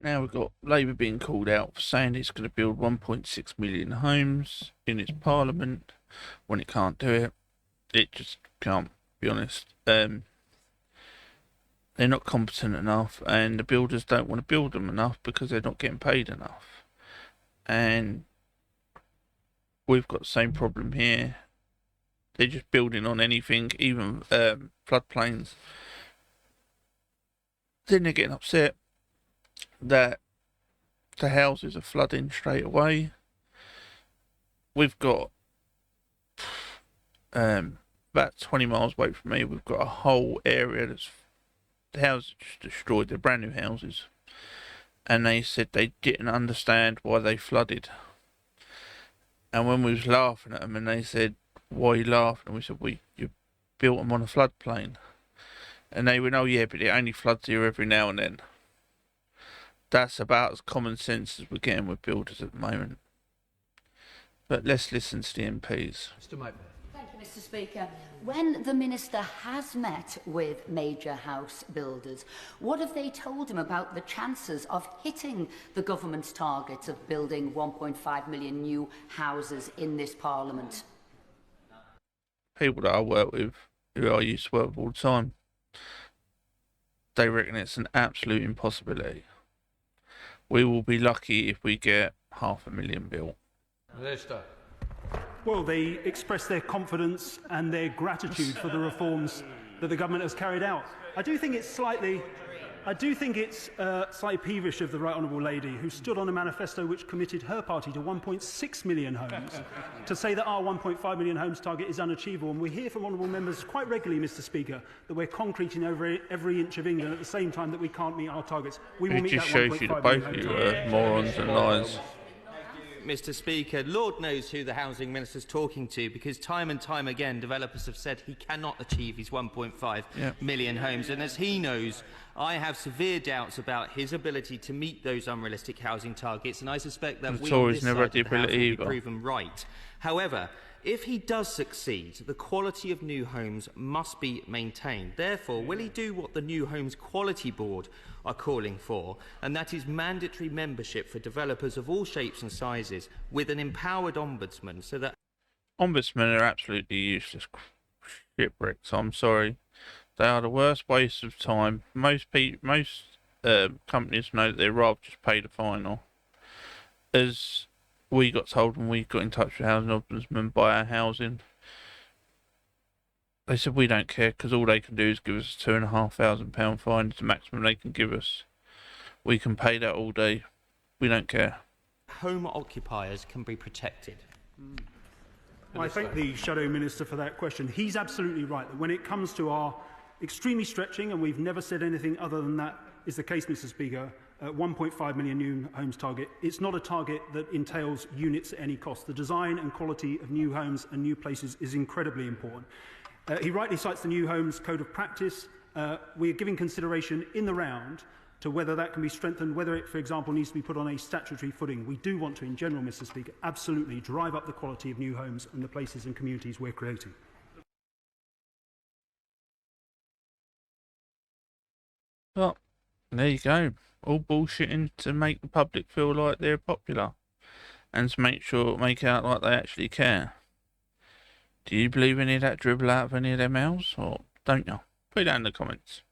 Now we've got Labour being called out for saying it's going to build 1.6 million homes in its parliament when it can't do it. It just can't, be honest. They're not competent enough, and the builders don't want to build them enough because they're not getting paid enough. And we've got the same problem here. They're just building on anything, even floodplains. Then they're getting upset that the houses are flooding straight away. We've got about 20 miles away from me, we've got a whole area that's the houses just destroyed. They're brand new houses, and they said they didn't understand why they flooded. And when we was laughing at them, and they said, "Why are you laughing?" And we said, "We you built them on a floodplain." And they went, "Oh yeah, but it only floods here every now and then." That's about as common sense as we're getting with builders at the moment. But let's listen to the MPs. Mr. Maitland. Thank you, Mr. Speaker. When the Minister has met with major house builders, what have they told him about the chances of hitting the government's targets of building 1.5 million new houses in this Parliament? People that I work with, who I used to work with all the time, they reckon it's an absolute impossibility. We will be lucky if we get 500,000 built. Minister. Well, they express their confidence and their gratitude for the reforms that the government has carried out. I do think it's slightly peevish of the Right Honourable Lady, who stood on a manifesto which committed her party to 1.6 million homes, to say that our 1.5 million homes target is unachievable. And we hear from honourable members quite regularly, Mr. Speaker, that we're concreting over every inch of England at the same time that we can't meet our targets. We will It meet just that shows you that both of you are morons and liars. Mr. Speaker, Lord knows who the Housing Minister's talking to, because time and time again developers have said he cannot achieve his 1.5 million homes. And as he knows, I have severe doubts about his ability to meet those unrealistic housing targets, and I suspect that we on this side of the House will be proven right. However, if he does succeed, the quality of new homes must be maintained. Therefore, will he do what the New Homes Quality Board are calling for, and that is mandatory membership for developers of all shapes and sizes, with an empowered ombudsman, so that... Ombudsmen are absolutely useless shipwrecks, I'm sorry. They are the worst waste of time. Most companies know that they'd rather just pay the fine. Or, as we got told when we got in touch with Housing Ombudsman by our housing, they said we don't care because all they can do is give us a £2,500 fine. It's the maximum they can give us. We can pay that all day. We don't care. home occupiers can be protected. I thank the Shadow Minister for that question. He's absolutely right that when it comes to our extremely stretching, and we've never said anything other than that is the case, Mr. Speaker, 1.5 million new homes target, it's not a target that entails units at any cost. The design and quality of new homes and new places is incredibly important. He rightly cites the New Homes Code of Practice. We are giving consideration in the round to whether that can be strengthened, whether it, for example, needs to be put on a statutory footing. We do want to, in general, Mr. Speaker, absolutely drive up the quality of new homes and the places and communities we're creating. Well, there you go. All bullshitting to make the public feel like they're popular and to make out like they actually care. Do you believe any of that dribble out of any of their mouths, or don't you? Put it down in the comments.